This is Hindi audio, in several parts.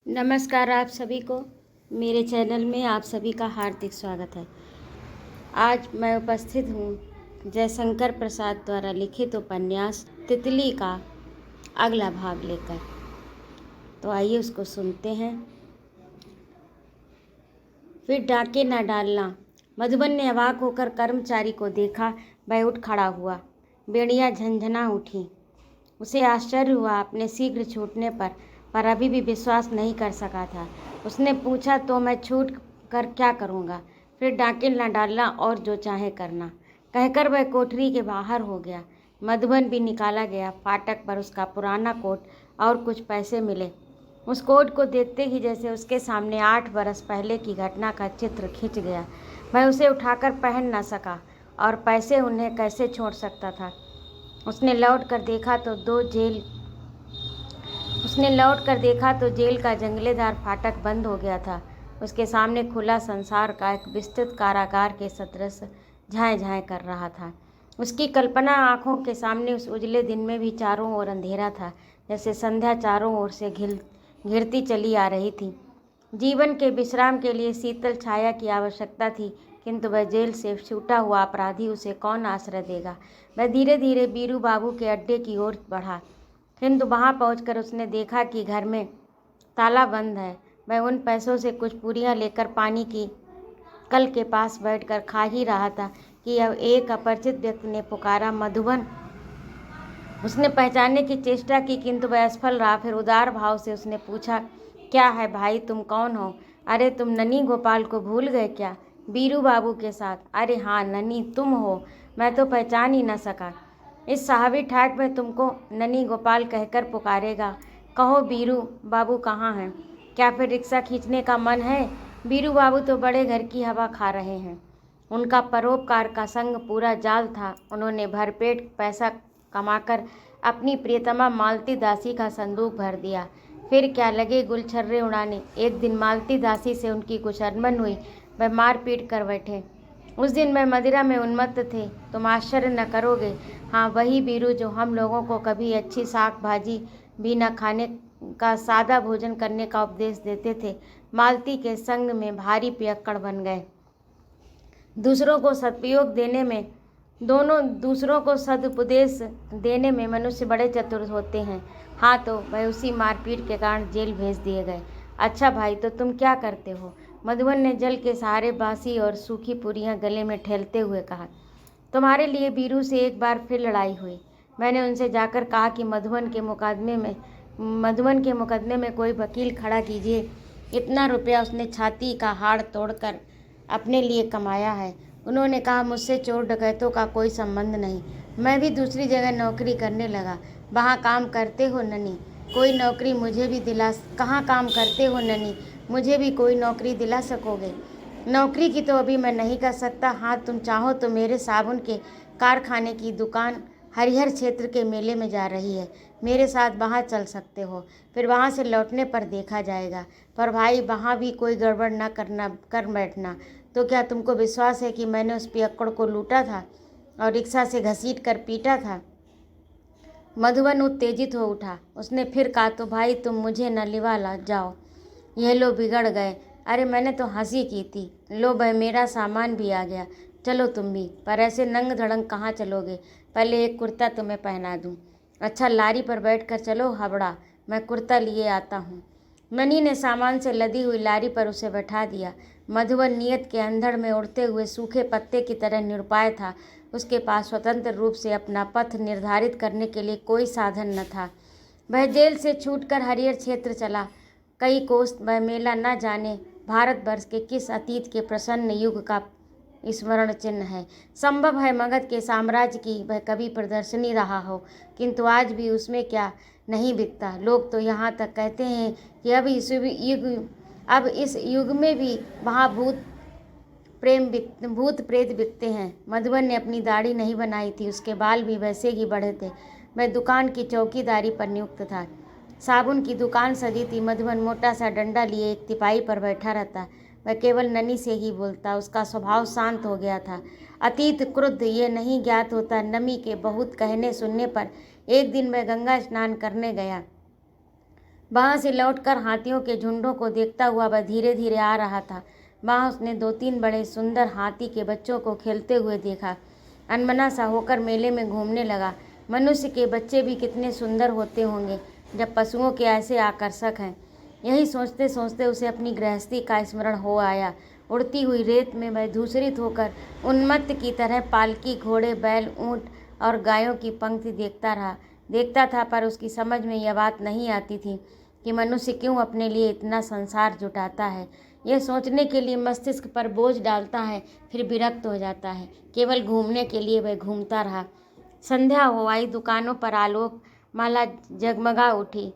नमस्कार आप सभी को मेरे चैनल में आप सभी का हार्दिक स्वागत है। आज मैं उपस्थित हूँ जयशंकर प्रसाद द्वारा लिखित उपन्यास तितली का अगला भाग लेकर। तो आइए उसको सुनते हैं। फिर डाके न डालना। मधुबन ने अवाक होकर कर्मचारी को देखा। वह उठ खड़ा हुआ। बेड़ियाँ झंझना उठी। उसे आश्चर्य हुआ अपने शीघ्र छूटने पर अभी भी विश्वास नहीं कर सका था। उसने पूछा, तो मैं छूट कर क्या करूँगा? फिर डाके न डालना और जो चाहे करना, कहकर वह कोठरी के बाहर हो गया। मधुबन भी निकाला गया। फाटक पर उसका पुराना कोट और कुछ पैसे मिले। उस कोट को देखते ही जैसे उसके सामने 8 बरस पहले की घटना का चित्र खिंच गया। वह उसे उठाकर पहन न सका और पैसे उन्हें कैसे छोड़ सकता था। उसने लौट कर देखा तो जेल का जंगलेदार फाटक बंद हो गया था। उसके सामने खुला संसार का एक विस्तृत कारागार के सदृश झाएं झाएं कर रहा था। उसकी कल्पना आंखों के सामने उस उजले दिन में भी चारों ओर अंधेरा था, जैसे संध्या चारों ओर से घिरती चली आ रही थी। जीवन के विश्राम के लिए शीतल छाया की आवश्यकता थी, किंतु वह जेल से छूटा हुआ अपराधी उसे कौन आश्रय देगा? वह धीरे धीरे बीरू बाबू के अड्डे की ओर बढ़ा, किंतु वहां पहुंचकर उसने देखा कि घर में ताला बंद है। वह उन पैसों से कुछ पूरियां लेकर पानी की कल के पास बैठकर खा ही रहा था कि अब एक अपरिचित व्यक्ति ने पुकारा, मधुबन। उसने पहचानने की चेष्टा की, किंतु वह असफल रहा। फिर उदार भाव से उसने पूछा, क्या है भाई, तुम कौन हो? अरे तुम ननी गोपाल को भूल गए क्या? बीरू बाबू के साथ। अरे हाँ ननी तुम हो, मैं तो पहचान ही न सका। इस साहबी ठाट में तुमको ननी गोपाल कहकर पुकारेगा। कहो बीरू बाबू कहाँ हैं? क्या फिर रिक्शा खींचने का मन है? बीरू बाबू तो बड़े घर की हवा खा रहे हैं। उनका परोपकार का संग पूरा जाल था। उन्होंने भरपेट पैसा कमाकर अपनी प्रियतमा मालती दासी का संदूक भर दिया। फिर क्या लगे गुलछर्रे उड़ाने। एक दिन मालती दासी से उनकी कुछ अनबन हुई। वह मार पीट कर बैठे। उस दिन वह मदिरा में उन्मत्त थे। तुम आश्चर्य न करोगे। हाँ, वही बीरू जो हम लोगों को कभी अच्छी साग भाजी भी न खाने का, सादा भोजन करने का उपदेश देते थे, मालती के संग में भारी पियक्कड़ बन गए। दूसरों को सदुपदेश देने में मनुष्य बड़े चतुर होते हैं। हाँ, तो वह उसी मारपीट के कारण जेल भेज दिए गए। अच्छा भाई, तो तुम क्या करते हो? मधुबन ने जल के सहारे बासी और सूखी पूरियां गले में ठेलते हुए कहा। तुम्हारे लिए बीरू से एक बार फिर लड़ाई हुई। मैंने उनसे जाकर कहा कि मधुबन के मुकदमे में कोई वकील खड़ा कीजिए। इतना रुपया उसने छाती का हाड़ तोड़कर अपने लिए कमाया है। उन्होंने कहा, मुझसे चोर डकैतों का कोई संबंध नहीं। मैं भी दूसरी जगह नौकरी करने लगा। वहाँ काम करते हो ननी? कोई नौकरी मुझे भी दिला कहाँ काम करते हो ननी? मुझे भी कोई नौकरी दिला सकोगे? नौकरी की तो अभी मैं नहीं कर सकता। हाँ, तुम चाहो तो मेरे साबुन के कारखाने की दुकान हरिहर क्षेत्र के मेले में जा रही है, मेरे साथ वहाँ चल सकते हो। फिर वहाँ से लौटने पर देखा जाएगा। पर भाई, वहाँ भी कोई गड़बड़ न कर बैठना। तो क्या तुमको विश्वास है कि मैंने उस पियक्कड़ को लूटा था और रिक्शा से घसीट कर पीटा था? मधुबन उत्तेजित हो उठा। उसने फिर कहा, तो भाई तुम मुझे न लिवा जाओ। यह लो बिगड़ गए। अरे मैंने तो हंसी की थी। लो भाई, मेरा सामान भी आ गया। चलो तुम भी। पर ऐसे नंग धड़ंग कहाँ चलोगे? पहले एक कुर्ता तुम्हें पहना दूँ। अच्छा, लारी पर बैठ कर चलो हबड़ा, मैं कुर्ता लिए आता हूँ। ननी ने सामान से लदी हुई लारी पर उसे बैठा दिया। मधुबन नियत के अंधड़ में उड़ते हुए सूखे पत्ते की तरह निरुपाय था। उसके पास स्वतंत्र रूप से अपना पथ निर्धारित करने के लिए कोई साधन न था। वह जेल से छूटकर हरिहर क्षेत्र चला। कई कोस वह मेला न जाने भारतवर्ष के किस अतीत के प्रसन्न युग का स्मरण चिन्ह है। संभव है मगध के साम्राज्य की वह कभी प्रदर्शनी रहा हो, किंतु आज भी उसमें क्या नहीं बिकता। लोग तो यहाँ तक कहते हैं कि अब इस युग में भी वहाँ भूत प्रेत बिकते हैं। मधुबन ने अपनी दाढ़ी नहीं बनाई थी। उसके बाल भी वैसे ही बड़े थे। वह दुकान की चौकीदारी पर नियुक्त था। साबुन की दुकान सजी थी। मधुबन मोटा सा डंडा लिए एक तिपाही पर बैठा रहता। वह केवल ननी से ही बोलता। उसका स्वभाव शांत हो गया था। अतीत क्रुद्ध ये नहीं ज्ञात होता। नमी के बहुत कहने सुनने पर एक दिन वह गंगा स्नान करने गया। वहाँ से लौटकर हाथियों के झुंडों को देखता हुआ वह धीरे धीरे आ रहा था। वहाँ उसने 2-3 बड़े सुंदर हाथी के बच्चों को खेलते हुए देखा। अनमना सा होकर मेले में घूमने लगा। मनुष्य के बच्चे भी कितने सुंदर होते होंगे जब पशुओं के ऐसे आकर्षक हैं। यही सोचते सोचते उसे अपनी गृहस्थी का स्मरण हो आया। उड़ती हुई रेत में वह धूसरित होकर उन्मत्त की तरह पालकी, घोड़े, बैल, ऊँट और गायों की पंक्ति देखता था, पर उसकी समझ में यह बात नहीं आती थी कि मनुष्य क्यों अपने लिए इतना संसार जुटाता है। यह सोचने के लिए मस्तिष्क पर बोझ डालता है, फिर विरक्त हो जाता है। केवल घूमने के लिए वह घूमता रहा। संध्या हो आई, दुकानों पर आलोक माला जगमगा उठी,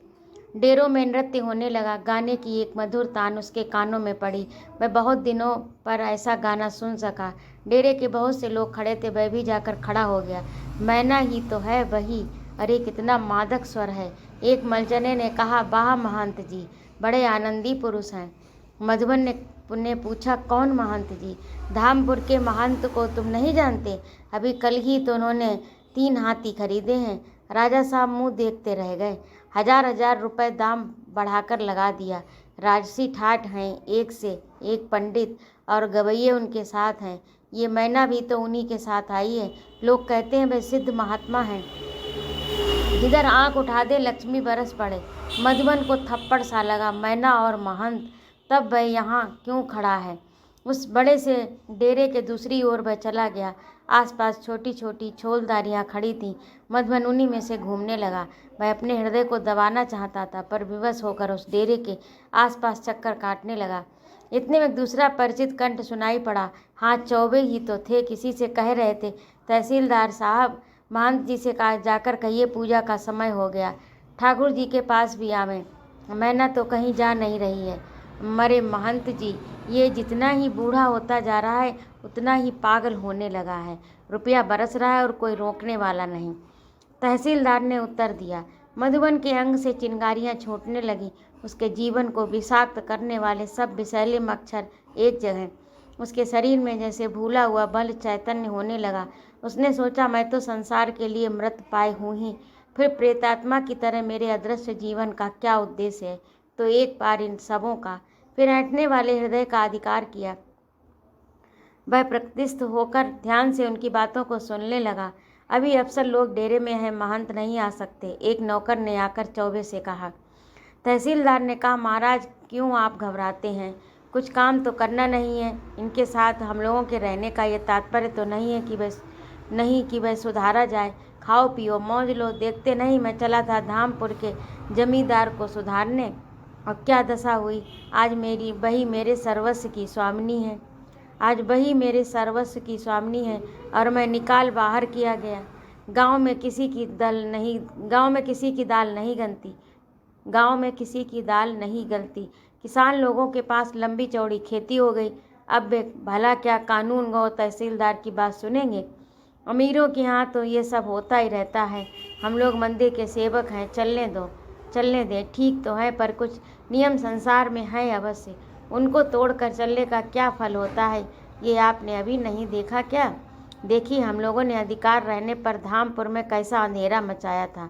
डेरों में नृत्य होने लगा। गाने की एक मधुर तान उसके कानों में पड़ी। वह बहुत दिनों पर ऐसा गाना सुन सका। डेरे के बहुत से लोग खड़े थे, वह भी जाकर खड़ा हो गया। मैना ही तो है वही, अरे कितना मादक स्वर है। एक मलजने ने कहा, वाह महंत जी, बड़े आनंदी पुरुष हैं। मधुबन ने पूछा, कौन महंत जी? धामपुर के महंत को तुम नहीं जानते? अभी कल ही तो उन्होंने 3 हाथी खरीदे हैं। राजा साहब मुंह देखते रह गए। 1000-1000 रुपये दाम बढ़ाकर लगा दिया। राजसी ठाठ हैं, एक से एक पंडित और गवैये उनके साथ हैं। ये मैना भी तो उन्हीं के साथ आई है। लोग कहते हैं वे सिद्ध महात्मा हैं। जिधर आंख उठा दे लक्ष्मी बरस पड़े। मधुबन को थप्पड़ सा लगा। मैना और महंत, तब वह यहाँ क्यों खड़ा है? उस बड़े से डेरे के दूसरी ओर वह चला गया। आसपास छोटी छोटी छोलदारियाँ खड़ी थीं। मधुबन उन्हीं में से घूमने लगा। वह अपने हृदय को दबाना चाहता था, पर विवश होकर उस डेरे के आसपास चक्कर काटने लगा। इतने में दूसरा परिचित कंठ सुनाई पड़ा। हाँ, चौबे ही तो थे। किसी से कह रहे थे, तहसीलदार साहब, महंत जी से जाकर कहिए पूजा का समय हो गया, ठाकुर जी के पास भी आवें। मैना तो कहीं जा नहीं रही है। मरे महंत जी, ये जितना ही बूढ़ा होता जा रहा है उतना ही पागल होने लगा है। रुपया बरस रहा है और कोई रोकने वाला नहीं। तहसीलदार ने उत्तर दिया। मधुबन के अंग से चिंगारियां छूटने लगी। उसके जीवन को विषाक्त करने वाले सब विषैले मच्छर एक जगह। उसके शरीर में जैसे भूला हुआ बल चैतन्य होने लगा। उसने सोचा, मैं तो संसार के लिए मृत पाए हूँ ही, फिर प्रेतात्मा की तरह मेरे अदृश्य जीवन का क्या उद्देश्य है? तो एक बार इन सबों का, फिर ऐंठने वाले हृदय का अधिकार किया। वह प्रकृतिस्थ होकर ध्यान से उनकी बातों को सुनने लगा। अभी अफसर लोग डेरे में हैं, महंत नहीं आ सकते, एक नौकर ने आकर चौबे से कहा। तहसीलदार ने कहा, महाराज क्यों आप घबराते हैं? कुछ काम तो करना नहीं है। इनके साथ हम लोगों के रहने का ये तात्पर्य तो नहीं है कि वह सुधारा जाए। खाओ पियो मौज लो। देखते नहीं मैं चला था धामपुर के जमींदार को सुधारने, और क्या दशा हुई। आज वही मेरे सर्वस्व की स्वामिनी है। और मैं निकाल बाहर किया गया। गांव में किसी की दाल नहीं गलती। किसान लोगों के पास लंबी चौड़ी खेती हो गई। अब वे भला क्या कानून गो तहसीलदार की बात सुनेंगे? अमीरों के यहाँ तो ये सब होता ही रहता है। हम लोग मंदिर के सेवक हैं, चलने दें। ठीक तो है, पर कुछ नियम संसार में हैं अवश्य। उनको तोड़कर चलने का क्या फल होता है, ये आपने अभी नहीं देखा क्या? देखिए, हम लोगों ने अधिकार रहने पर धामपुर में कैसा अंधेरा मचाया था।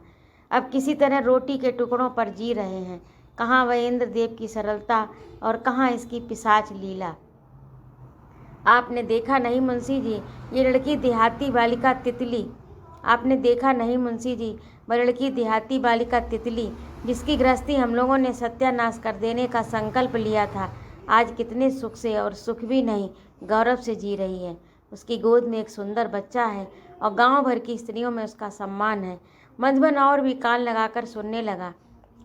अब किसी तरह रोटी के टुकड़ों पर जी रहे हैं। कहाँ वह इंद्रदेव की सरलता और कहाँ इसकी पिशाच लीला। आपने देखा नहीं मुंशी जी, ये लड़की देहाती बालिका तितली। आपने देखा नहीं मुंशी जी, वह लड़की देहाती बालिका तितली, जिसकी गृहस्थी हम लोगों ने सत्यानाश कर देने का संकल्प लिया था, आज कितने सुख से, और सुख भी नहीं गौरव से जी रही है। उसकी गोद में एक सुंदर बच्चा है और गांव भर की स्त्रियों में उसका सम्मान है। मधुबन और भी कान लगाकर सुनने लगा।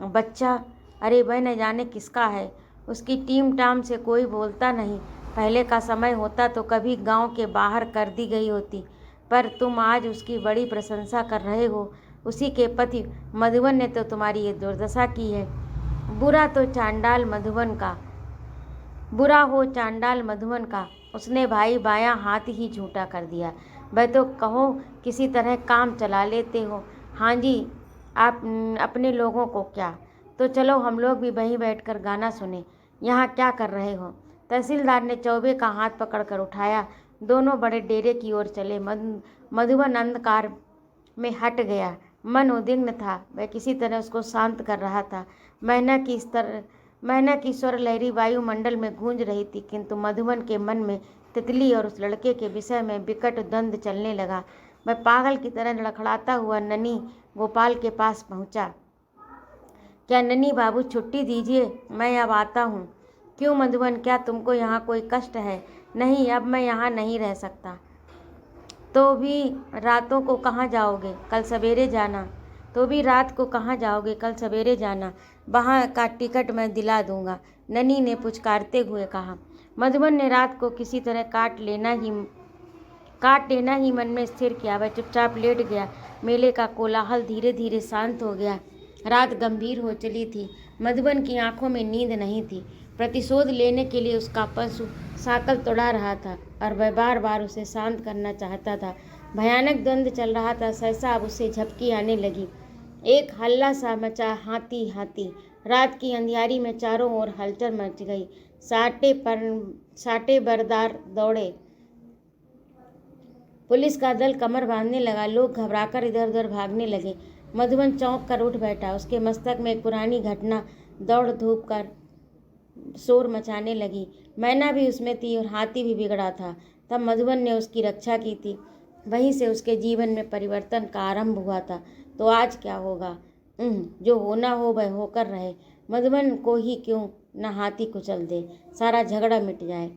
बच्चा, अरे वह न जाने किसका है। उसकी टीम टाम से कोई बोलता नहीं। पहले का समय होता तो कभी गांव के बाहर कर दी गई होती, पर तुम आज उसकी बड़ी प्रशंसा कर रहे हो। उसी के पति मधुबन ने तो तुम्हारी ये दुर्दशा की है। बुरा हो चांडाल मधुबन का, उसने भाई बायां हाथ ही झूठा कर दिया। वह तो कहो किसी तरह काम चला लेते हो। हाँ जी, आप अपने लोगों को क्या, तो चलो हम लोग भी वहीं बैठकर गाना सुने। यहाँ क्या कर रहे हो? तहसीलदार ने चौबे का हाथ पकड़कर उठाया। दोनों बड़े डेरे की ओर चले। मधुबन अंधकार में हट गया। मन उद्विग्न था। वह किसी तरह उसको शांत कर रहा था। मैना की स्वर लहरी वायुमंडल में गूंज रही थी, किंतु मधुबन के मन में तितली और उस लड़के के विषय में विकट द्वंद्व चलने लगा। वह पागल की तरह लड़खड़ाता हुआ ननी गोपाल के पास पहुंचा। क्या ननी बाबू, छुट्टी दीजिए, मैं अब आता हूँ। क्यों मधुबन, क्या तुमको यहाँ कोई कष्ट है? नहीं, अब मैं यहाँ नहीं रह सकता। तो भी रातों को कहाँ जाओगे? कल सवेरे जाना। तो भी रात को कहाँ जाओगे? कल सवेरे जाना। वहाँ का टिकट मैं दिला दूंगा, ननी ने पुचकारते हुए कहा। मधुबन ने रात को किसी तरह काट लेना ही मन में स्थिर किया। वह चुपचाप लेट गया। मेले का कोलाहल धीरे धीरे शांत हो गया। रात गंभीर हो चली थी। मधुबन की आंखों में नींद नहीं थी। प्रतिशोध लेने के लिए उसका पशु साकल तोड़ा रहा था और वह बार बार उसे शांत करना चाहता था। भयानक द्वंद्व चल रहा था। सहसा अब उसे झपकी आने लगी। एक हल्ला सा मचा, हाथी हाथी। रात की अंधियारी में चारों ओर हलचल मच गई। साटे बरदार दौड़े। पुलिस का दल कमर बांधने लगा। लोग घबराकर इधर उधर भागने लगे। मधुबन चौंक कर उठ बैठा। उसके मस्तक में एक पुरानी घटना दौड़ धूप कर शोर मचाने लगी। मैना भी उसमें थी और हाथी भी बिगड़ा था। तब मधुबन ने उसकी रक्षा की थी। वहीं से उसके जीवन में परिवर्तन का आरंभ हुआ था। तो आज क्या होगा? जो होना हो वह होकर रहे। मधुबन को ही क्यों न हाथी कुचल दे, सारा झगड़ा मिट जाए,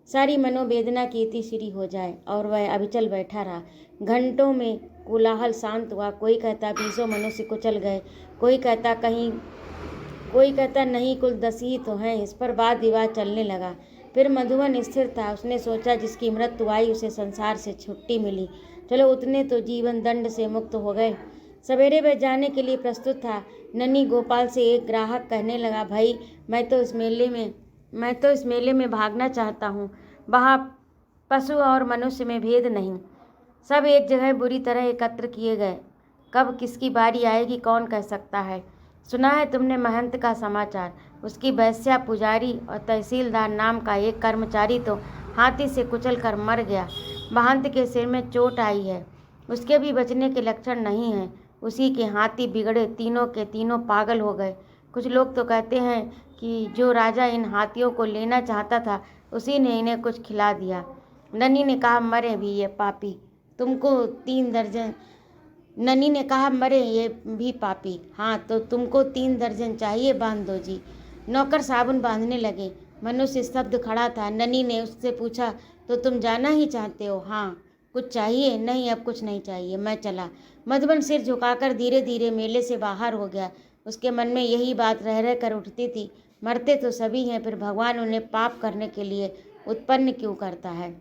सारी मनोवेदना की इतिश्री हो जाए। और वह अविचल बैठा रहा। घंटों में कोलाहल शांत हुआ। कोई कहता 20 मनुष्य कुचल गए, कोई कहता नहीं, कुल 10 ही तो हैं। इस पर वाद विवाद चलने लगा। फिर मधुबन स्थिर था। उसने सोचा, जिसकी मृत्यु आई उसे संसार से छुट्टी मिली, चलो उतने तो जीवन दंड से मुक्त हो गए। सवेरे वह जाने के लिए प्रस्तुत था। ननी गोपाल से एक ग्राहक कहने लगा, भाई मैं तो इस मेले में भागना चाहता हूँ। वहाँ पशु और मनुष्य में भेद नहीं। सब एक जगह बुरी तरह एकत्र किए गए। कब किसकी बारी आएगी कौन कह सकता है। सुना है तुमने महंत का समाचार? उसकी वैश्या, पुजारी और तहसीलदार नाम का एक कर्मचारी तो हाथी से कुचल कर मर गया। महंत के सिर में चोट आई है। उसके भी बचने के लक्षण नहीं हैं। उसी के हाथी बिगड़े, तीनों के तीनों पागल हो गए। कुछ लोग तो कहते हैं कि जो राजा इन हाथियों को लेना चाहता था उसी ने इन्हें कुछ खिला दिया। ननी ने कहा, मरे भी ये पापी, तुमको 3 दर्जन। ननी ने कहा, मरे ये भी पापी, हाँ तो तुमको 3 दर्जन चाहिए, बांध दो जी। नौकर साबुन बांधने लगे। मनुष्य स्तब्ध खड़ा था। ननी ने उससे पूछा, तो तुम जाना ही चाहते हो? हाँ। कुछ चाहिए? नहीं, अब कुछ नहीं चाहिए, मैं चला। मधुबन सिर झुकाकर धीरे धीरे मेले से बाहर हो गया। उसके मन में यही बात रह रह कर उठती थी, मरते तो सभी हैं, फिर भगवान उन्हें पाप करने के लिए उत्पन्न क्यों करता है?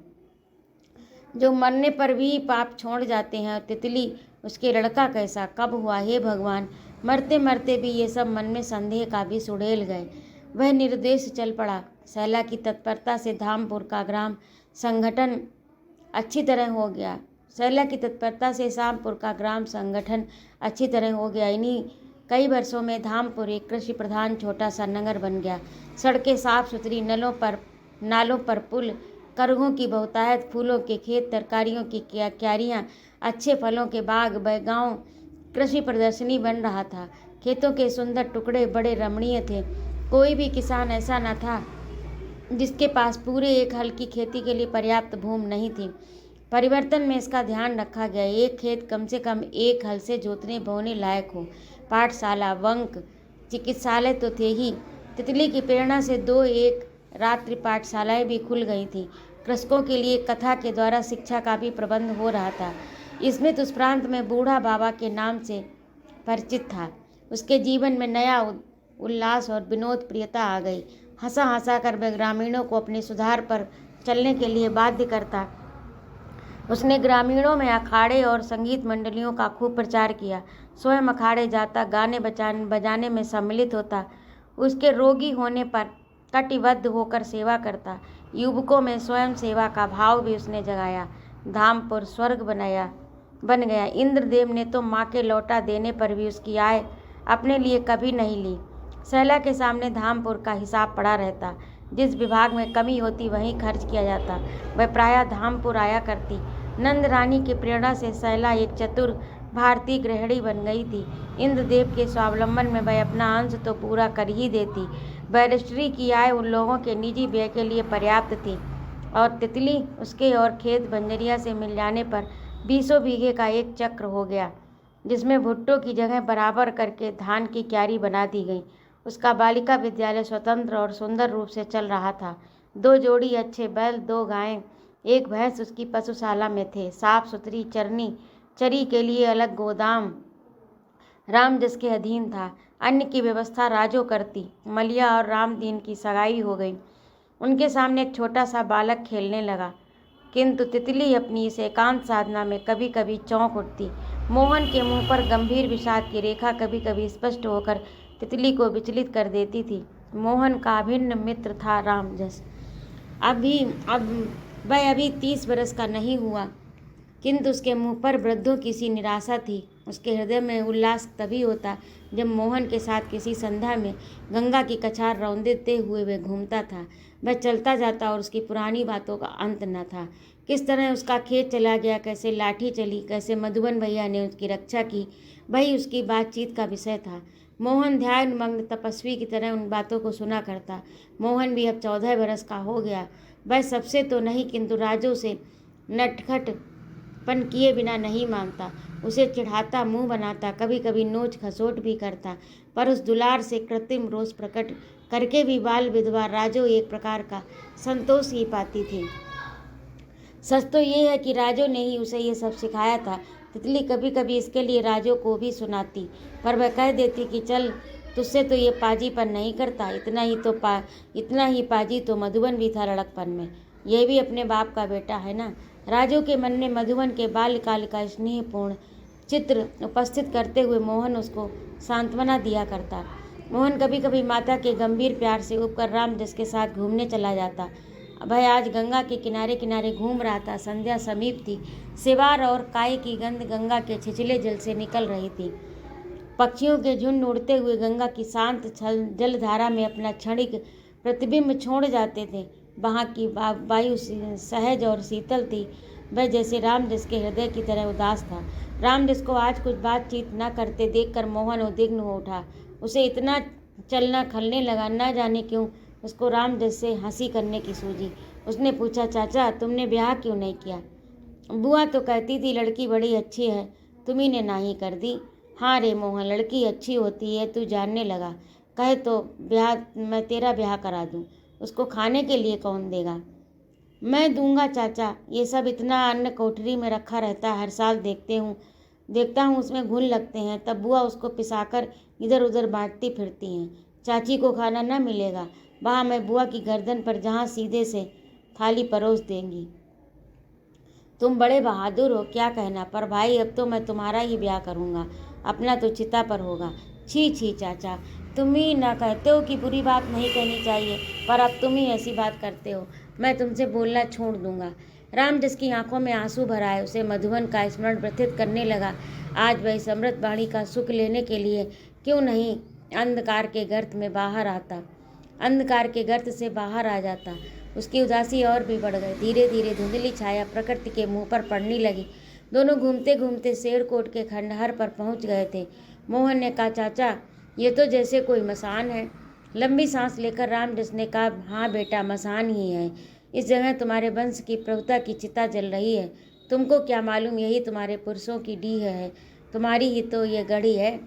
जो मरने पर भी पाप छोड़ जाते हैं। तितली, उसके लड़का कैसा, कब हुआ, हे भगवान। मरते मरते भी ये सब मन में संदेह का भी सुड़ेल गए। वह निर्देश चल पड़ा। शैला की तत्परता से धामपुर का ग्राम संगठन अच्छी तरह हो गया। अच्छी तरह हो गया। इन्हीं कई वर्षों में धामपुर एक कृषि प्रधान छोटा सा नगर बन गया। सड़कें साफ सुथरी, नालों पर पुल, करघों की बहुतायत, फूलों के खेत, तरकारियों की क्यारियाँ, अच्छे फलों के बाग। गांव कृषि प्रदर्शनी बन रहा था। खेतों के सुंदर टुकड़े बड़े रमणीय थे। कोई भी किसान ऐसा न था जिसके पास पूरे एक हल की खेती के लिए पर्याप्त भूमि नहीं थी। परिवर्तन में इसका ध्यान रखा गया। एक खेत कम से कम एक हल से जोतने बोने लायक हो। पाठशाला, वंक, चिकित्सालय तो थे ही। तितली की प्रेरणा से 2 एक रात्रि पाठशालाएं भी खुल गई थीं। कृषकों के लिए कथा के द्वारा शिक्षा का भी प्रबंध हो रहा था। स्मिथ उस प्रांत में बूढ़ा बाबा के नाम से परिचित था। उसके जीवन में नया उल्लास और विनोद प्रियता आ गई। हंसा हंसा कर वह ग्रामीणों को अपने सुधार पर चलने के लिए बाध्य करता। उसने ग्रामीणों में अखाड़े और संगीत मंडलियों का खूब प्रचार किया। स्वयं अखाड़े जाता, गाने बजाने में सम्मिलित होता। उसके रोगी होने पर कटिबद्ध होकर सेवा करता। युवकों में स्वयं सेवा का भाव भी उसने जगाया। धामपुर स्वर्ग बन गया। इंद्रदेव ने तो माँ के लौटा देने पर भी उसकी आय अपने लिए कभी नहीं ली। शैला के सामने धामपुर का हिसाब पड़ा रहता। जिस विभाग में कमी होती वहीं खर्च किया जाता। वह प्रायः धामपुर आया करती। नंद रानी की प्रेरणा से शैला एक चतुर भारतीय गृहिणी बन गई थी। इंद्रदेव के स्वावलंबन में वह अपना अंश तो पूरा कर ही देती, बैरिस्ट्री की आय उन लोगों के निजी व्यय के लिए पर्याप्त थी। और तितली उसके और खेत बंजरिया से मिल जाने पर 20 बीघे का एक चक्र हो गया, जिसमें भुट्टो की जगह बराबर करके धान की क्यारी बना दी गई। उसका बालिका विद्यालय स्वतंत्र और सुंदर रूप से चल रहा था। 2 जोड़ी अच्छे बैल, 2 गायें, 1 भैंस उसकी पशुशाला में थे। साफ सुथरी चरी के लिए अलग गोदाम राम जिसके अधीन था। अन्न की व्यवस्था राजो करती। मलिया और रामदीन की सगाई हो गई। उनके सामने एक छोटा सा बालक खेलने लगा, किंतु तितली अपनी इस एकांत साधना में कभी कभी चौंक उठती। मोहन के मुंह पर गंभीर विषाद की रेखा कभी कभी स्पष्ट होकर तितली को विचलित कर देती थी। मोहन का अभिन्न मित्र था रामजस। अब वह अभी 30 बरस का नहीं हुआ, किंतु उसके मुंह पर वृद्धों की सी निराशा थी। उसके हृदय में उल्लास तभी होता जब मोहन के साथ किसी संध्या में गंगा की कछार रौंदते हुए वह घूमता था। वह चलता जाता और उसकी पुरानी बातों का अंत न था। किस तरह उसका खेत चला गया, कैसे लाठी चली, कैसे मधुबन भैया ने उसकी रक्षा की, वही उसकी बातचीत का विषय था। मोहन ध्यान मग्न तपस्वी की तरह उन बातों को सुना करता। मोहन भी अब 14 बरस का हो गया। वह सबसे तो नहीं, किंतु राजू से नटखटपन किए बिना नहीं मानता। उसे चिढ़ाता, मुंह बनाता, कभी कभी नोच खसोट भी करता, पर उस दुलार से कृत्रिम रोष प्रकट करके भी बाल विधवा राजो एक प्रकार का संतोष ही पाती थी। सच तो ये है कि राजो ने ही उसे ये सब सिखाया था। तितली कभी कभी इसके लिए राजो को भी सुनाती, पर वह कह देती कि चल, तुझसे तो ये पाजीपन नहीं करता। इतना ही पाजी तो मधुबन भी था लड़कपन में। यह भी अपने बाप का बेटा है ना। राजू के मन में मधुबन के बाल्यकाल का स्नेहपूर्ण चित्र उपस्थित करते हुए मोहन उसको सांत्वना दिया करता। मोहन कभी कभी माता के गंभीर प्यार से उपकर राम जिसके साथ घूमने चला जाता। वह आज गंगा के किनारे किनारे घूम रहा था। संध्या समीप थी। सिवार और काई की गंध गंगा के छिछले जल से निकल रही थी। पक्षियों के झुंड उड़ते हुए गंगा की शांत जलधारा में अपना क्षणिक प्रतिबिंब छोड़ जाते थे। वहाँ की वायु सहज और शीतल थी। वह जैसे राम जिसके हृदय की तरह उदास था। राम जिसको आज कुछ बातचीत न करते देखकर मोहन उद्विग्न हो उठा। उसे इतना चलना खलने लगा, न जाने क्यों उसको राम जैसे हंसी करने की सूझी। उसने पूछा, चाचा तुमने ब्याह क्यों नहीं किया? बुआ तो कहती थी लड़की बड़ी अच्छी है, तुम्ही ने नाही कर दी। हाँ रे मोहन, लड़की अच्छी होती है, तू जानने लगा। कहे तो मैं तेरा ब्याह करा दूँ। उसको खाने के लिए कौन देगा? मैं दूंगा चाचा। ये सब इतना अन्न कोठरी में रखा रहता है, हर साल देखता हूँ उसमें घुन लगते हैं। तब बुआ उसको पिसाकर इधर उधर बांटती फिरती हैं। चाची को खाना न मिलेगा, वहाँ मैं बुआ की गर्दन पर जहाँ सीधे से थाली परोस देंगी। तुम बड़े बहादुर हो, क्या कहना। पर भाई अब तो मैं तुम्हारा ही ब्याह करूँगा, अपना तो चिता पर होगा। छी छी चाचा, तुम ही ना कहते हो कि बुरी बात नहीं कहनी चाहिए, पर अब तुम ही ऐसी बात करते हो। मैं तुमसे बोलना छोड़ दूंगा। राम जिसकी आंखों में आंसू भर आए, उसे मधुबन का स्मरण व्यथित करने लगा। आज वह इस अमृत वाणी का सुख लेने के लिए क्यों नहीं अंधकार के गर्त से बाहर आ जाता। उसकी उदासी और भी बढ़ गई। धीरे धीरे धुंधली छाया प्रकृति के मुंह पर पड़ने लगी। दोनों घूमते घूमते शेरकोट के खंडहर पर पहुंच गए थे। मोहन ने कहा, चाचा ये तो जैसे कोई मसान है। लंबी सांस लेकर राम जिसने कहा, हाँ बेटा, मसान ही है। इस जगह तुम्हारे वंश की प्रभुता की चिता जल रही है। तुमको क्या मालूम, यही तुम्हारे पुरुषों की डीह है। तुम्हारी ही तो ये गढ़ी है।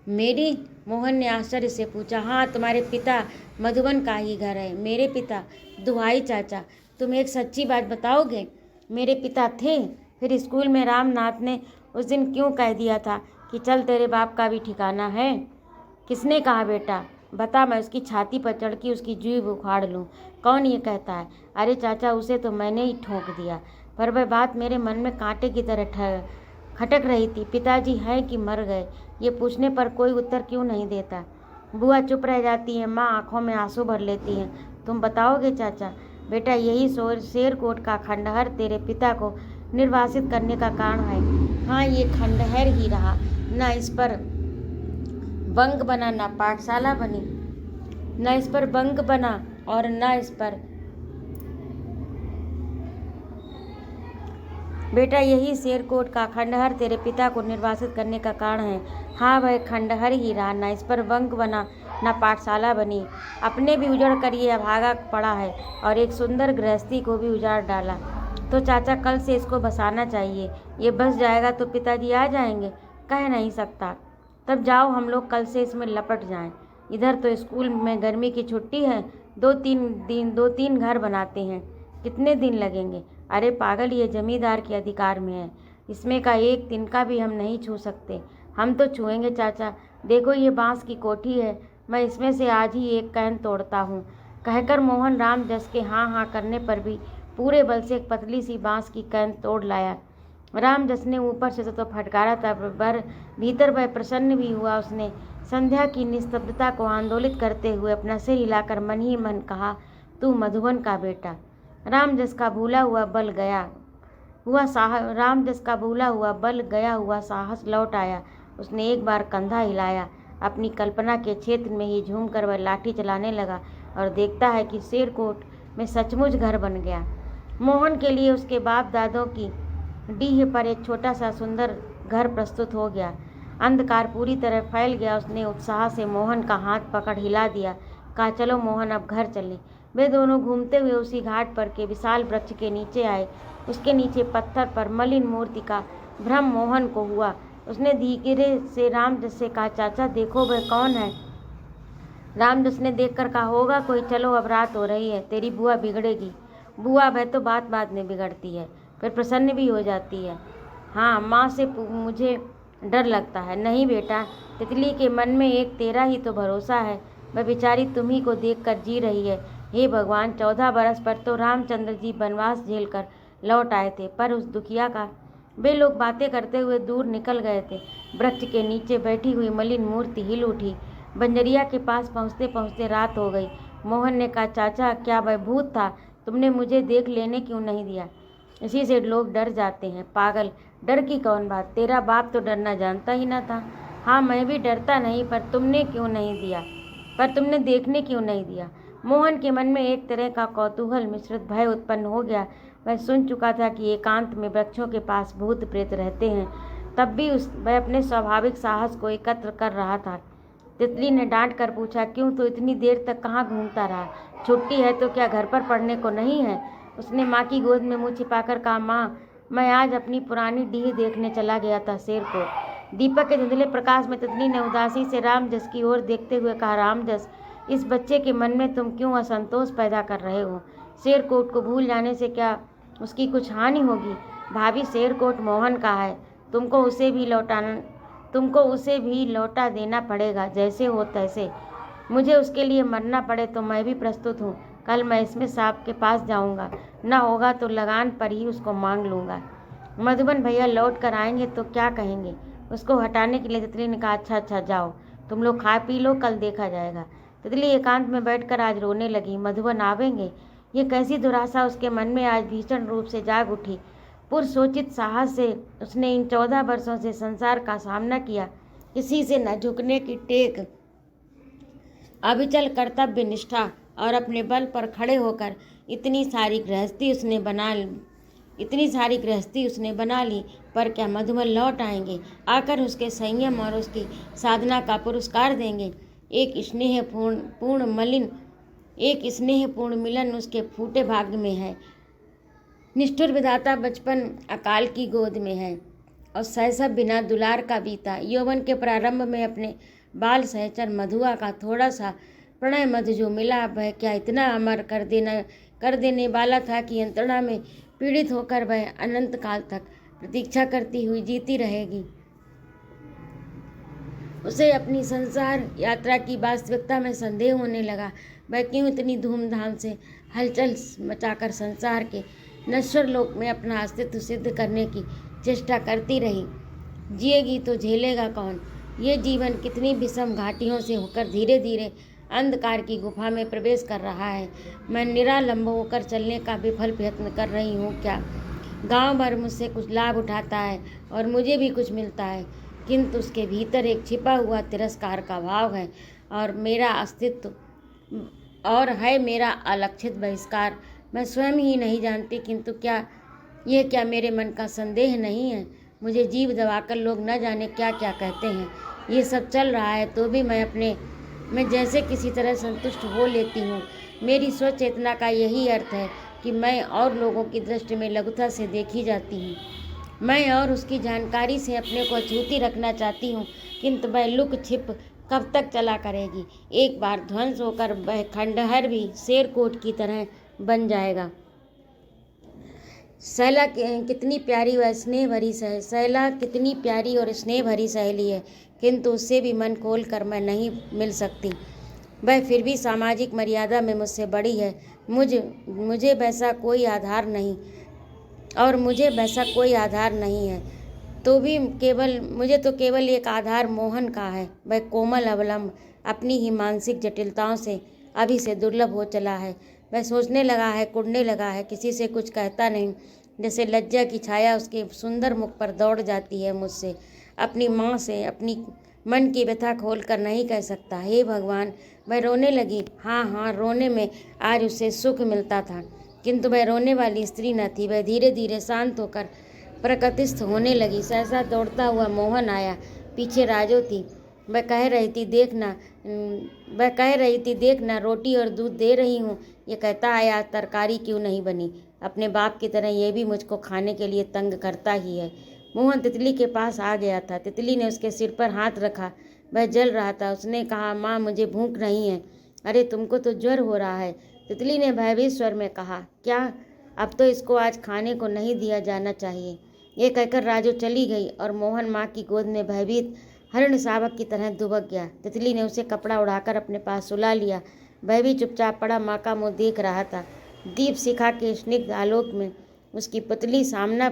मेरी? मोहन ने आश्चर्य से पूछा। हाँ, तुम्हारे पिता मधुबन का ही घर है। मेरे पिता? दुहाई चाचा, तुम एक सच्ची बात बताओगे? मेरे पिता थे। फिर स्कूल में रामनाथ ने उस दिन क्यों कह दिया था कि चल तेरे बाप का भी ठिकाना है? किसने कहा बेटा? बता, मैं उसकी छाती पर चढ़ के उसकी जीभ उखाड़ लूँ। कौन ये कहता है? अरे चाचा, उसे तो मैंने ही ठोक दिया। पर वह बात मेरे मन में कांटे की तरह खटक रही थी। पिताजी हैं कि मर गए, ये पूछने पर कोई उत्तर क्यों नहीं देता। बुआ चुप रह जाती है, माँ आंखों में आंसू भर लेती हैं। तुम बताओगे चाचा? बेटा, यही शेरकोट का खंडहर तेरे पिता को निर्वासित करने का कारण है। हाँ, ये खंडहर ही रहा। न इस पर बंक बना, न पाठशाला बनी, न इस पर बंक बना और न इस पर बेटा, यही शेरकोट का खंडहर तेरे पिता को निर्वासित करने का कारण है। हाँ, वह खंडहर ही रहा, न इस पर वंक बना न पाठशाला बनी। अपने भी उजड़ कर ये अभागा पड़ा है और एक सुंदर गृहस्थी को भी उजाड़ डाला। तो चाचा, कल से इसको बसाना चाहिए। ये बस जाएगा तो पिताजी आ जाएंगे। कह नहीं सकता। तब जाओ, हम लोग कल से इसमें लपट जाएं। इधर तो स्कूल में गर्मी की छुट्टी है, 2-3 घर बनाते हैं। कितने दिन लगेंगे? अरे पागल, ये जमींदार के अधिकार में है। इसमें का एक तिनका भी हम नहीं छू सकते। हम तो छुएंगे चाचा। देखो, ये बांस की कोठी है, मैं इसमें से आज ही एक कैन तोड़ता हूँ। कहकर मोहन राम जस के हाँ हाँ करने पर भी पूरे बल से एक पतली सी बांस की कैन तोड़ लाया। राम जस ने ऊपर से तो फटकारा था, पर भीतर वह प्रसन्न भी हुआ। उसने संध्या की निस्तब्धता को आंदोलित करते हुए अपना सिर हिलाकर मन ही मन कहा, तू मधुबन का बेटा। राम जस का भूला हुआ बल गया हुआ साहस लौट आया। उसने एक बार कंधा हिलाया। अपनी कल्पना के क्षेत्र में ही झूमकर वह लाठी चलाने लगा और देखता है कि शेरकोट में सचमुच घर बन गया। मोहन के लिए उसके बाप दादों की डीह पर एक छोटा सा सुंदर घर प्रस्तुत हो गया। अंधकार पूरी तरह फैल गया। उसने उत्साह से मोहन का हाथ पकड़ हिला दिया। कहा, चलो मोहन, अब घर चले। वे दोनों घूमते हुए उसी घाट पर के विशाल वृक्ष के नीचे आए। उसके नीचे पत्थर पर मलिन मूर्ति का भ्रम मोहन को हुआ। उसने धीरे से रामजस से कहा, चाचा देखो, वह कौन है? रामजस ने देखकर कहा, होगा कोई। चलो, अब रात हो रही है, तेरी बुआ बिगड़ेगी। बुआ, वह तो बात बात में बिगड़ती है, फिर प्रसन्न भी हो जाती है। हाँ, माँ से मुझे डर लगता है। नहीं बेटा, तितली के मन में एक तेरा ही तो भरोसा है। वह बेचारी तुम्ही को देखकर जी रही है। हे भगवान, 14 बरस पर तो रामचंद्र जी वनवास झेल कर लौट आए थे, पर उस दुखिया का। वे लोग बातें करते हुए दूर निकल गए थे। वृक्ष के नीचे बैठी हुई मलिन मूर्ति हिल उठी। बंजरिया के पास पहुँचते पहुँचते रात हो गई। मोहन ने कहा, चाचा, क्या वह भूत था? तुमने मुझे देख लेने क्यों नहीं दिया? इसी से लोग डर जाते हैं। पागल, डर की कौन बात? तेरा बाप तो डरना जानता ही न था। हाँ, मैं भी डरता नहीं, पर तुमने देखने क्यों नहीं दिया? मोहन के मन में एक तरह का कौतूहल मिश्रित भय उत्पन्न हो गया। वह सुन चुका था कि एकांत में वृक्षों के पास भूत प्रेत रहते हैं। तब भी वह अपने स्वाभाविक साहस को एकत्र कर रहा था। तितली ने डांट कर पूछा, क्यों? तो इतनी देर तक कहाँ घूमता रहा? छुट्टी है तो क्या घर पर पढ़ने को नहीं है? उसने माँ की गोद में मुँह छिपाकर कहा, माँ, मैं आज अपनी पुरानी डीह देखने चला गया था, शेरकोट। दीपक के धुंधले प्रकाश में तितली ने उदासी से रामजस की ओर देखते हुए कहा, रामजस, इस बच्चे के मन में तुम क्यों असंतोष पैदा कर रहे हो? शेरकोट को भूल जाने से क्या उसकी कुछ हानि होगी? भाभी, शेरकोट मोहन का है। तुमको उसे भी लौटा देना पड़ेगा, जैसे हो तैसे। मुझे उसके लिए मरना पड़े तो मैं भी प्रस्तुत हूँ। कल मैं इसमें साहब के पास जाऊँगा, न होगा तो लगान पर ही उसको मांग लूँगा। मधुबन भैया लौट कर आएंगे तो क्या कहेंगे? उसको हटाने के लिए तितली ने कहा, अच्छा जाओ, तुम लोग खा पी लो, कल देखा जाएगा। तितली एकांत में बैठकर आज रोने लगी। मधुबन आवेंगे? ये कैसी दुराशा उसके मन में आज भीषण रूप से जाग उठी। पुरसोचित साहस से उसने इन 14 वर्षों से संसार का सामना किया। किसी से न झुकने की टेक, अविचल कर्तव्य निष्ठा और अपने बल पर खड़े होकर इतनी सारी गृहस्थी उसने बना ली। पर क्या मधुबन लौट आएंगे? आकर उसके संयम और उसकी साधना का पुरस्कार देंगे? एक स्नेहपूर्ण मिलन उसके फूटे भाग्य में है। निष्ठुर विधाता बचपन अकाल की गोद में है और शैशव बिना दुलार का बीता। यौवन के प्रारंभ में अपने बाल सहचर मधुआ का थोड़ा सा प्रणय मधु जो मिला, वह क्या इतना अमर कर देने वाला था कि यंत्रणा में पीड़ित होकर वह अनंत काल तक प्रतीक्षा करती हुई जीती रहेगी। उसे अपनी संसार यात्रा की वास्तविकता में संदेह होने लगा। वह क्यों इतनी धूमधाम से हलचल मचाकर संसार के नश्वर लोक में अपना अस्तित्व सिद्ध करने की चेष्टा करती रही? जिएगी तो झेलेगा कौन? ये जीवन कितनी विषम घाटियों से होकर धीरे धीरे अंधकार की गुफा में प्रवेश कर रहा है। मैं निरालंब होकर चलने का विफल प्रयत्न कर रही हूँ क्या? गांव भर मुझसे कुछ लाभ उठाता है और मुझे भी कुछ मिलता है, किंतु उसके भीतर एक छिपा हुआ तिरस्कार का भाव है और मेरा अलक्षित बहिष्कार। मैं स्वयं ही नहीं जानती, किंतु क्या ये क्या मेरे मन का संदेह नहीं है? मुझे जीव दबाकर लोग न जाने क्या क्या कहते हैं। ये सब चल रहा है तो भी मैं जैसे किसी तरह संतुष्ट हो लेती हूँ। मेरी स्वच्छ चेतना का यही अर्थ है कि मैं और लोगों की दृष्टि में लघुता से देखी जाती हूँ। मैं और उसकी जानकारी से अपने को अछूती रखना चाहती हूँ, किंतु वह लुक छिप कब तक चला करेगी? एक बार ध्वंस होकर वह खंडहर भी शेरकोट की तरह बन जाएगा। कितनी प्यारी व स्नेह भरी शैला कितनी प्यारी और स्नेह भरी सहेली है, किंतु उससे भी मन खोल कर मैं नहीं मिल सकती। वह फिर भी सामाजिक मर्यादा में मुझसे बड़ी है। मुझे वैसा कोई आधार नहीं है। तो भी मुझे तो केवल एक आधार मोहन का है। वह कोमल अवलंब अपनी ही मानसिक जटिलताओं से अभी से दुर्लभ हो चला है। वह सोचने लगा है, कुढ़ने लगा है, किसी से कुछ कहता नहीं। जैसे लज्जा की छाया उसके सुंदर मुख पर दौड़ जाती है। मुझसे, अपनी माँ से अपनी मन की व्यथा खोल कर नहीं कह सकता। हे भगवान! वह रोने लगी। हाँ, रोने में आज उसे सुख मिलता था, किंतु वह रोने वाली स्त्री न थी। वह धीरे धीरे शांत होकर प्रकृतिस्थ होने लगी। सहसा दौड़ता हुआ मोहन आया। पीछे राजो थी। वह कह रही थी देखना, रोटी और दूध दे रही हूँ। ये कहता आया, आज तरकारी क्यों नहीं बनी? अपने बाप की तरह ये भी मुझको खाने के लिए तंग करता ही है। मोहन तितली के पास आ गया था। तितली ने उसके सिर पर हाथ रखा। वह जल रहा था। उसने कहा, माँ, मुझे भूख नहीं है। अरे, तुमको तो ज्वर हो रहा है, तितली ने भयभीत स्वर में कहा। क्या? अब तो इसको आज खाने को नहीं दिया जाना चाहिए। ये कहकर राजू चली गई और मोहन माँ की गोद में भयभीत हरिण शावक की तरह दुबक गया। तितली ने उसे कपड़ा उड़ाकर अपने पास सुला लिया। वह भी चुपचाप पड़ा माँ का मुँह देख रहा था। दीप शिखा के स्निग्ध आलोक में उसकी पुतली सामना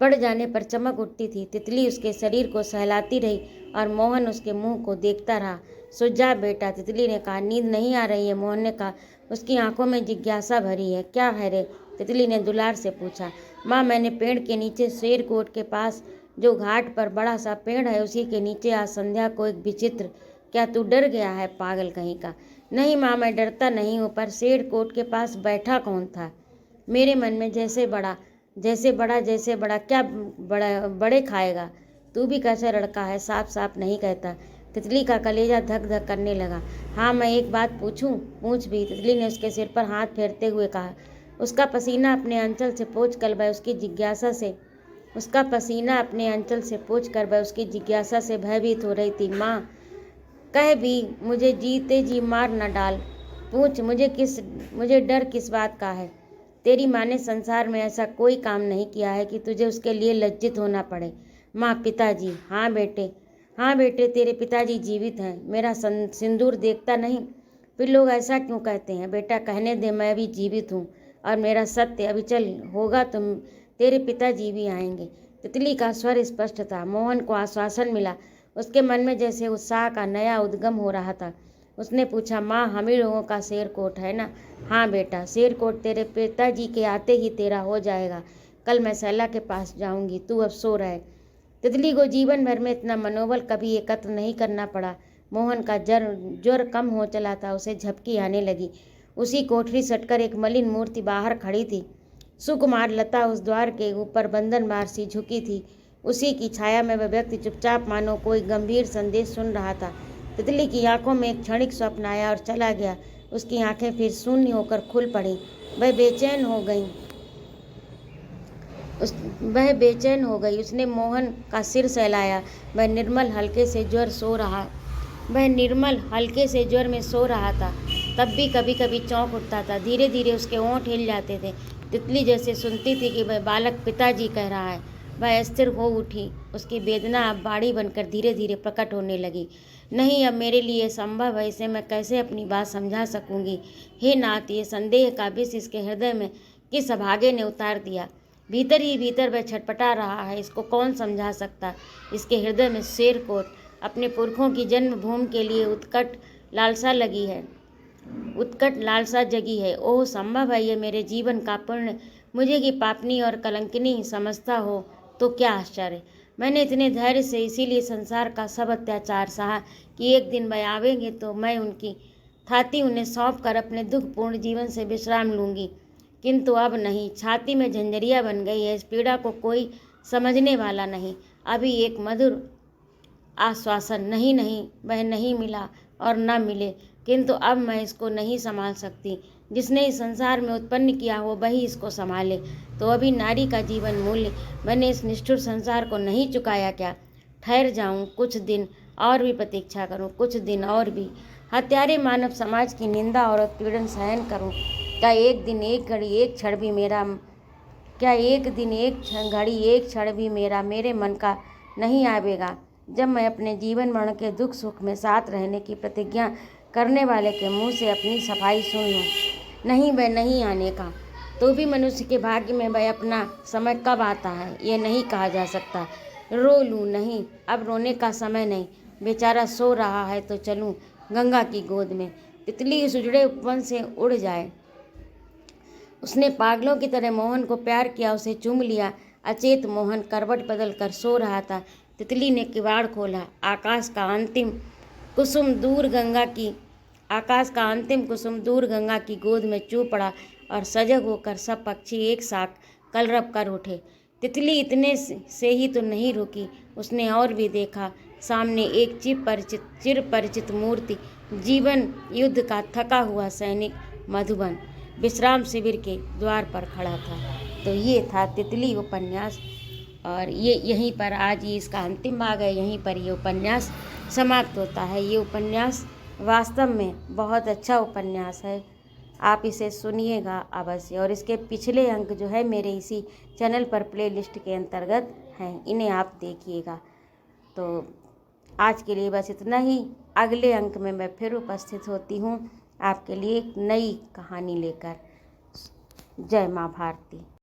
पड़ जाने पर चमक उठती थी। तितली उसके शरीर को सहलाती रही और मोहन उसके मुंह को देखता रहा। सो जा बेटा, तितली ने कहा। नींद नहीं आ रही है, मोहन ने कहा। उसकी आंखों में जिज्ञासा भरी है। क्या है रे? तितली ने दुलार से पूछा। माँ, मैंने पेड़ के नीचे शेरकोट के पास जो घाट पर बड़ा सा पेड़ है, उसी के नीचे आज संध्या को एक विचित्र। क्या तू डर गया है, पागल कहीं का? नहीं माँ, मैं डरता नहीं हूँ, पर शेरकोट के पास बैठा कौन था? मेरे मन में जैसे बड़ा क्या बड़े खाएगा? तू भी कैसा लड़का है, साफ साफ नहीं कहता। तितली का कलेजा धक धक करने लगा। हाँ, मैं एक बात पूछूं? पूछ भी, तितली ने उसके सिर पर हाथ फेरते हुए कहा। उसका पसीना अपने अंचल से पोंछ कर वह उसकी जिज्ञासा से भयभीत हो रही थी। माँ, कह भी, मुझे जीते जी मार न डाल। पूछ, मुझे डर किस बात का है? तेरी माँ ने संसार में ऐसा कोई काम नहीं किया है कि तुझे उसके लिए लज्जित होना पड़े। माँ, पिताजी? हाँ बेटे, तेरे पिताजी जीवित हैं। मेरा सिंदूर देखता नहीं? फिर लोग ऐसा क्यों कहते हैं? बेटा, कहने दे, मैं भी जीवित हूँ और मेरा सत्य अविचल होगा। तेरे पिताजी भी आएंगे। तितली का स्वर स्पष्ट था। मोहन को आश्वासन मिला। उसके मन में जैसे उत्साह का नया उद्गम हो रहा था। उसने पूछा, माँ, हम ही लोगों का शेरकोट है ना? हाँ बेटा, शेरकोट तेरे पिताजी के आते ही तेरा हो जाएगा। कल मैं शैला के पास जाऊंगी, तू अब सो रहे। तितली को जीवन भर में इतना मनोबल कभी एकत्र नहीं करना पड़ा। मोहन का ज्वर कम हो चला था। उसे झपकी आने लगी। उसी कोठरी सटकर एक मलिन मूर्ति बाहर खड़ी थी। सुकुमार लता उस द्वार के ऊपर बंधनवार सी झुकी थी। उसी की छाया में वह व्यक्ति चुपचाप मानो कोई गंभीर संदेश सुन रहा था। तितली की आंखों में एक क्षणिक स्वप्न आया और चला गया। उसकी आंखें फिर शून्य होकर खुल पड़ी। वह बेचैन हो गई। उसने मोहन का सिर सहलाया। वह निर्मल हल्के से ज्वर में सो रहा था। तब भी कभी कभी चौंक उठता था। धीरे धीरे उसके होंठ हिल जाते थे। तितली जैसे सुनती थी कि वह बालक पिताजी कह रहा है। वह अस्थिर हो उठी। उसकी वेदना अब बाड़ी बनकर धीरे धीरे प्रकट होने लगी। नहीं, अब मेरे लिए संभव है। इसे मैं कैसे अपनी बात समझा सकूंगी? हे नाथ, ये संदेह का विष इसके हृदय में किस अभागे ने उतार दिया। भीतर ही भीतर वह छटपटा रहा है। इसको कौन समझा सकता? इसके हृदय में शेरकोट, अपने पुरखों की जन्मभूमि के लिए उत्कट लालसा जगी है। ओह, संभव है ये मेरे जीवन का पुण्य मुझे की पापनी और कलंकिनी समझता हो तो क्या आश्चर्य। मैंने इतने धैर्य से इसीलिए संसार का सब अत्याचार सहा कि एक दिन वह आवेंगे तो मैं उनकी थाती उन्हें सौंप कर अपने दुखपूर्ण जीवन से विश्राम लूँगी। किंतु अब नहीं, छाती में झंझरिया बन गई है। इस पीड़ा को कोई समझने वाला नहीं। अभी एक मधुर आश्वासन, नहीं नहीं, वह नहीं मिला और न मिले, किंतु अब मैं इसको नहीं संभाल सकती। जिसने इस संसार में उत्पन्न किया हो वही इसको संभाले। तो अभी नारी का जीवन मूल्य मैंने इस निष्ठुर संसार को नहीं चुकाया क्या? ठहर जाऊं कुछ दिन और भी प्रतीक्षा करूं, कुछ दिन और भी हत्यारे मानव समाज की निंदा और उत्पीड़न सहन करूं? क्या एक दिन, एक घड़ी, एक क्षण भी मेरा मेरे मन का नहीं आवेगा, जब मैं अपने जीवन मरण के दुख सुख में साथ रहने की प्रतिज्ञा करने वाले के मुंह से अपनी सफाई सुन लूं? नहीं, वह नहीं आने का। तो भी मनुष्य के भाग्य में वह अपना समय कब आता है ये नहीं कहा जा सकता। रो लूं? नहीं, अब रोने का समय नहीं। बेचारा सो रहा है तो चलूं गंगा की गोद में, तितली इस उजड़े उपवन से उड़ जाए। उसने पागलों की तरह मोहन को प्यार किया, उसे चूम लिया। अचेत मोहन करवट बदल कर सो रहा था। तितली ने किवाड़ खोला। आकाश का अंतिम कुसुम दूर गंगा की गोद में चू पड़ा और सजग होकर सब पक्षी एक साथ कलरव कर उठे। तितली इतने से ही तो नहीं रुकी, उसने और भी देखा। सामने एक चिर परिचित मूर्ति, जीवन युद्ध का थका हुआ सैनिक मधुबन विश्राम शिविर के द्वार पर खड़ा था। तो ये था तितली उपन्यास, और ये यहीं पर आज ही इसका अंतिम भाग है। यहीं पर ये उपन्यास समाप्त होता है। ये उपन्यास वास्तव में बहुत अच्छा उपन्यास है, आप इसे सुनिएगा अवश्य। और इसके पिछले अंक जो है मेरे इसी चैनल पर प्लेलिस्ट के अंतर्गत हैं, इन्हें आप देखिएगा। तो आज के लिए बस इतना ही। अगले अंक में मैं फिर उपस्थित होती हूँ आपके लिए एक नई कहानी लेकर। जय माँ भारती।